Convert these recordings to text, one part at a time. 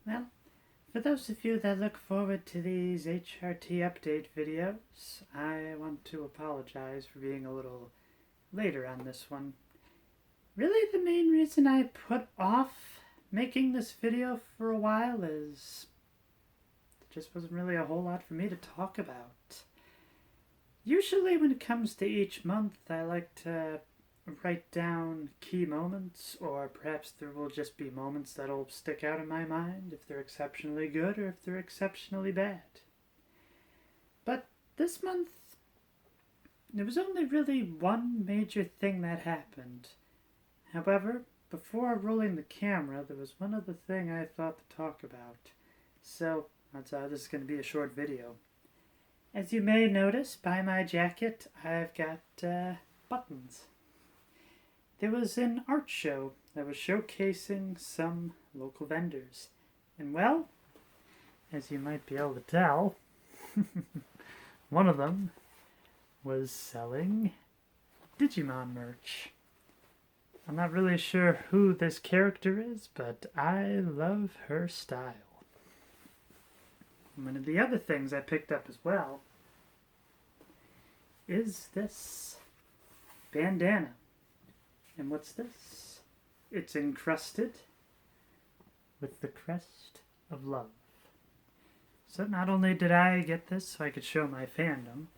Well, for those of you that look forward to these HRT update videos, I want to apologize for being a little later on this one. Really, the main reason I put off making this video for a while is there just wasn't really a whole lot for me to talk about. Usually, when it comes to each month, I like to write down key moments, or perhaps there will just be moments that'll stick out in my mind if they're exceptionally good or if they're exceptionally bad. But this month, there was only really one major thing that happened. However, before rolling the camera, there was one other thing I thought to talk about. So, that's why this is going to be a short video. As you may notice by my jacket, I've got buttons. There was an art show that was showcasing some local vendors. And well, as you might be able to tell, one of them was selling Digimon merch. I'm not really sure who this character is, but I love her style. One of the other things I picked up as well is this bandana. And what's this? It's encrusted with the crest of love. So not only did I get this so I could show my fandom,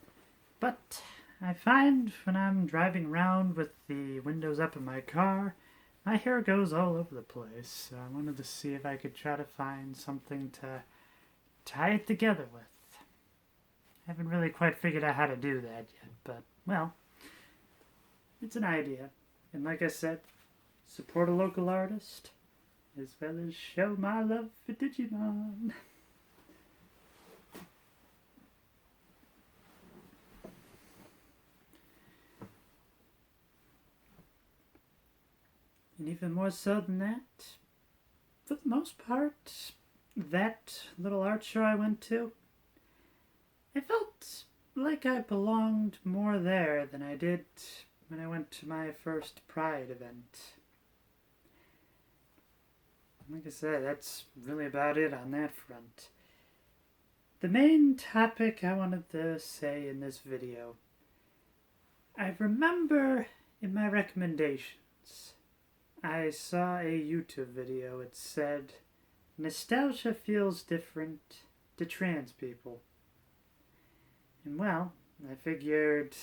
but I find when I'm driving around with the windows up in my car, my hair goes all over the place. So I wanted to see if I could try to find something to tie it together with. I haven't really quite figured out how to do that yet, but, well, it's an idea. And like I said, support a local artist, as well as show my love for Digimon. And even more so than that, for the most part, that little art show I went to, I felt like I belonged more there than I did when I went to my first Pride event. Like I said, that's really about it on that front. The main topic I wanted to say in this video, I remember in my recommendations, I saw a YouTube video. It said, nostalgia feels different to trans people. And well, I figured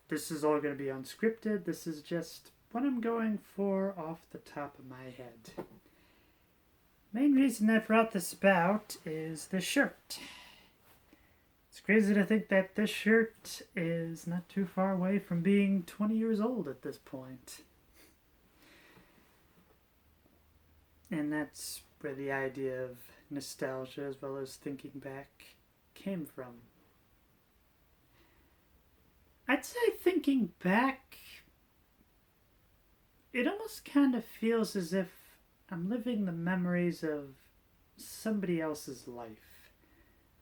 this is all going to be unscripted. This is just what I'm going for off the top of my head. Main reason I brought this about is the shirt. It's crazy to think that this shirt is not too far away from being 20 years old at this point. And that's where the idea of nostalgia as well as thinking back came from. I'd say thinking back, it almost kind of feels as if I'm living the memories of somebody else's life.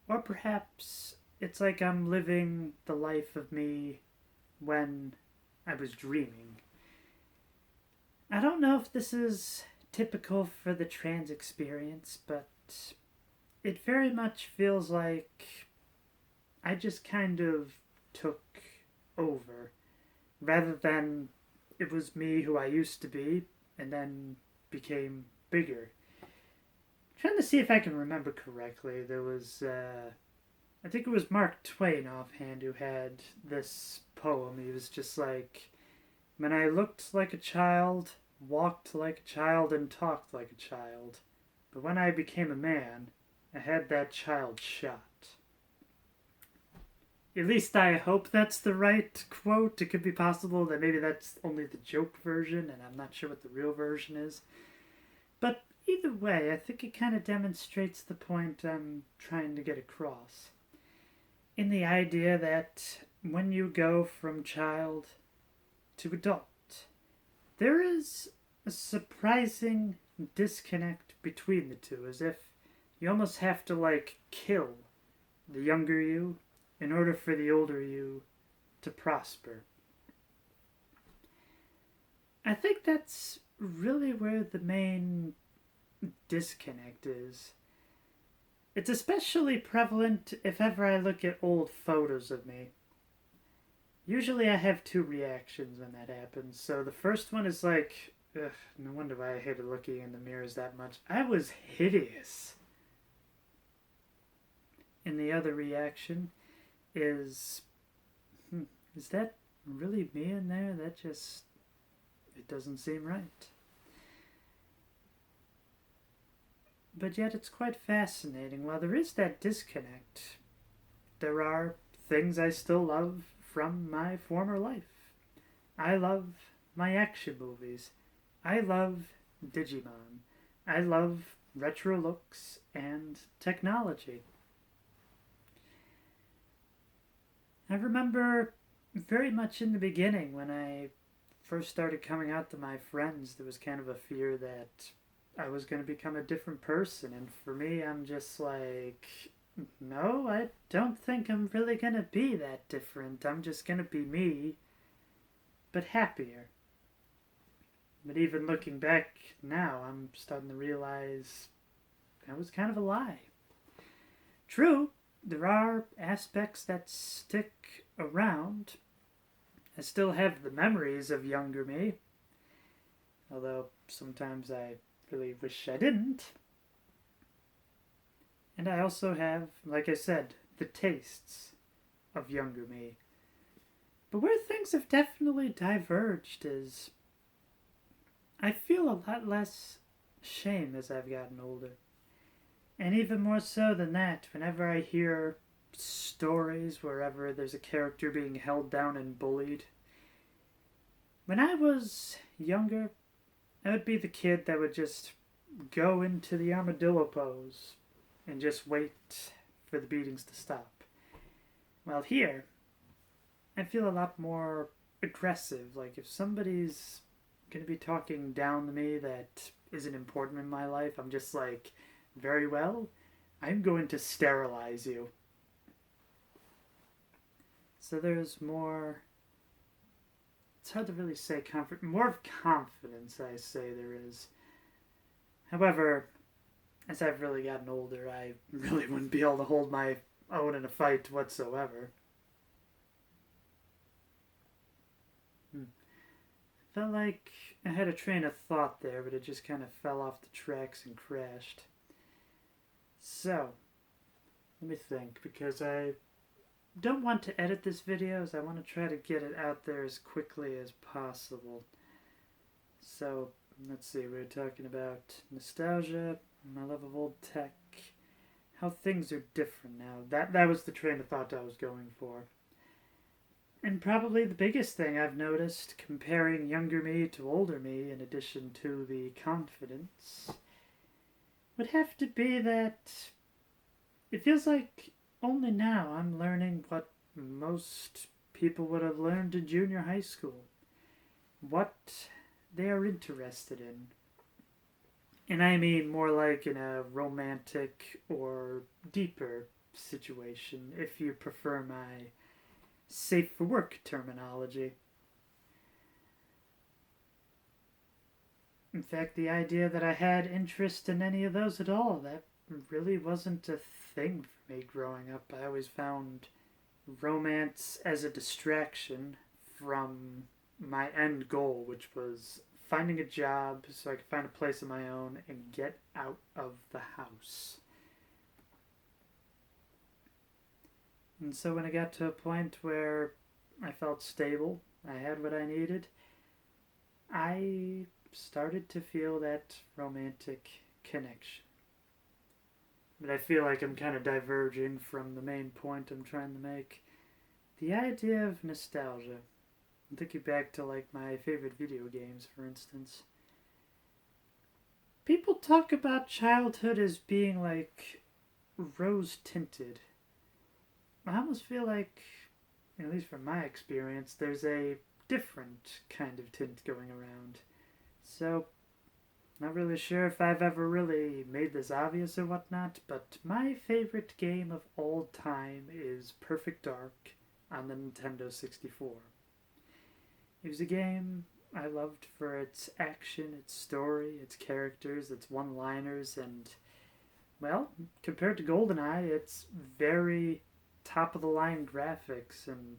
Or perhaps it's like I'm living the life of me when I was dreaming. I don't know if this is typical for the trans experience, but it very much feels like I just kind of took over, rather than it was me who I used to be and then became bigger. I'm trying to see if I can remember correctly. There was I think it was Mark Twain offhand who had this poem. He was just like, when I looked like a child, walked like a child, and talked like a child, but when I became a man, I had that child shot. At least I hope that's the right quote. It could be possible that maybe that's only the joke version and I'm not sure what the real version is. But either way, I think it kind of demonstrates the point I'm trying to get across. In the idea that when you go from child to adult, there is a surprising disconnect between the two, as if you almost have to kill the younger you in order for the older you to prosper. I think that's really where the main disconnect is. It's especially prevalent if ever I look at old photos of me. Usually I have two reactions when that happens. So the first one is like, ugh, no wonder why I hated looking in the mirrors that much. I was hideous. And the other reaction is, is that really me in there? It doesn't seem right. But yet it's quite fascinating. While there is that disconnect, there are things I still love from my former life. I love my action movies. I love Digimon. I love retro looks and technology. I remember very much in the beginning when I first started coming out to my friends, there was kind of a fear that I was going to become a different person. And for me, I'm just like, no, I don't think I'm really going to be that different. I'm just going to be me, but happier. But even looking back now, I'm starting to realize that was kind of a lie. True, there are aspects that stick around. I still have the memories of younger me, although sometimes I really wish I didn't. And I also have, like I said, the tastes of younger me. But where things have definitely diverged is I feel a lot less shame as I've gotten older. And even more so than that, whenever I hear stories wherever there's a character being held down and bullied. When I was younger, I would be the kid that would just go into the armadillo pose and just wait for the beatings to stop. While here, I feel a lot more aggressive. Like if somebody's going to be talking down to me that isn't important in my life, I'm just like, very well, I'm going to sterilize you. So there's more, it's hard to really say comfort, more of confidence I say there is. However, as I've really gotten older, I really wouldn't be able to hold my own in a fight whatsoever. Felt like I had a train of thought there, but it just kind of fell off the tracks and crashed. So, let me think, because I don't want to edit this video, as I want to try to get it out there as quickly as possible. So, let's see, we're talking about nostalgia, my love of old tech, how things are different now. That was the train of thought I was going for. And probably the biggest thing I've noticed comparing younger me to older me, in addition to the confidence, would have to be that it feels like only now I'm learning what most people would have learned in junior high school. What they are interested in. And I mean more like in a romantic or deeper situation, if you prefer my safe for work terminology. In fact, the idea that I had interest in any of those at all, that really wasn't a thing for me growing up. I always found romance as a distraction from my end goal, which was finding a job so I could find a place of my own and get out of the house. And so when I got to a point where I felt stable, I had what I needed, I started to feel that romantic connection. But I feel like I'm kind of diverging from the main point I'm trying to make. The idea of nostalgia. I'll take you back to like my favorite video games, for instance. People talk about childhood as being like rose-tinted. I almost feel like, at least from my experience, there's a different kind of tint going around. So, not really sure if I've ever really made this obvious or whatnot, but my favorite game of all time is Perfect Dark on the Nintendo 64. It was a game I loved for its action, its story, its characters, its one-liners, and, well, compared to GoldenEye, it's very top-of-the-line graphics, and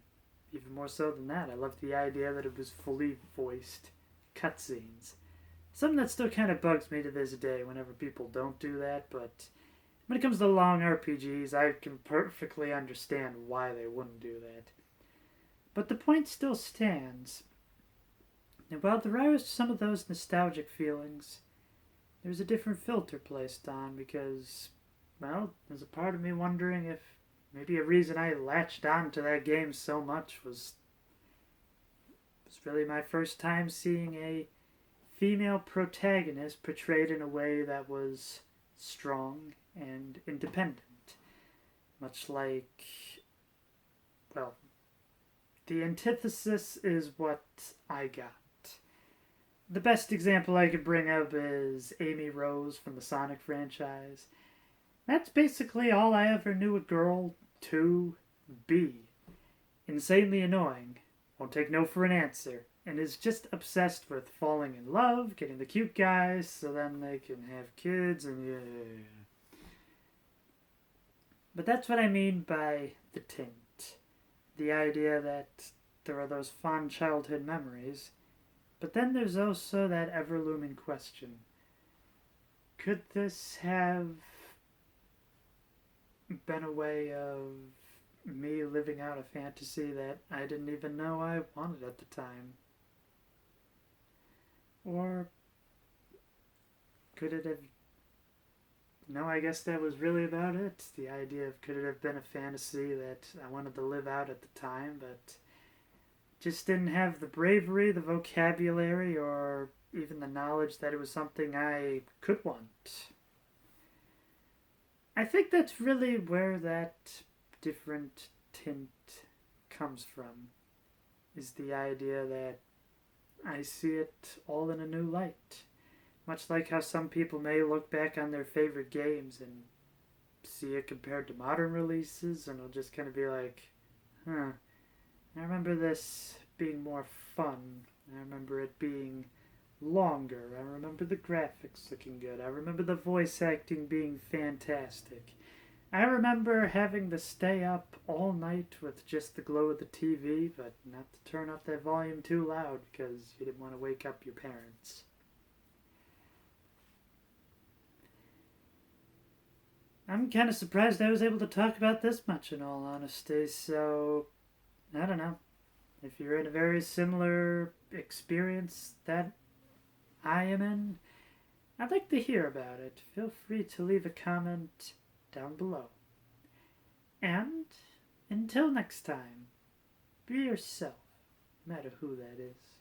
even more so than that, I loved the idea that it was fully voiced cutscenes. Something that still kind of bugs me to this day whenever people don't do that, but when it comes to long RPGs, I can perfectly understand why they wouldn't do that. But the point still stands. And while there are some of those nostalgic feelings, there's a different filter placed on because, well, there's a part of me wondering if maybe a reason I latched on to that game so much was really my first time seeing a female protagonist portrayed in a way that was strong and independent. Much like, well, the antithesis is what I got. The best example I could bring up is Amy Rose from the Sonic franchise. That's basically all I ever knew a girl to be. Insanely annoying, won't take no for an answer, and is just obsessed with falling in love, getting the cute guys, so then they can have kids, and yeah. But that's what I mean by the tint. The idea that there are those fond childhood memories, but then there's also that ever-looming question. Could this have been a way of me living out a fantasy that I didn't even know I wanted at the time? Or could it have... No, I guess that was really about it. The idea of could it have been a fantasy that I wanted to live out at the time, but just didn't have the bravery, the vocabulary, or even the knowledge that it was something I could want. I think that's really where that different tint comes from, is the idea that I see it all in a new light. Much like how some people may look back on their favorite games and see it compared to modern releases, and it'll just kind of be like, huh, I remember this being more fun. I remember it being longer. I remember the graphics looking good. I remember the voice acting being fantastic. I remember having to stay up all night with just the glow of the TV, but not to turn up that volume too loud because you didn't want to wake up your parents. I'm kind of surprised I was able to talk about this much in all honesty, so I don't know. If you're in a very similar experience that I am in, I'd like to hear about it. Feel free to leave a comment down below. And until next time, be yourself, no matter who that is.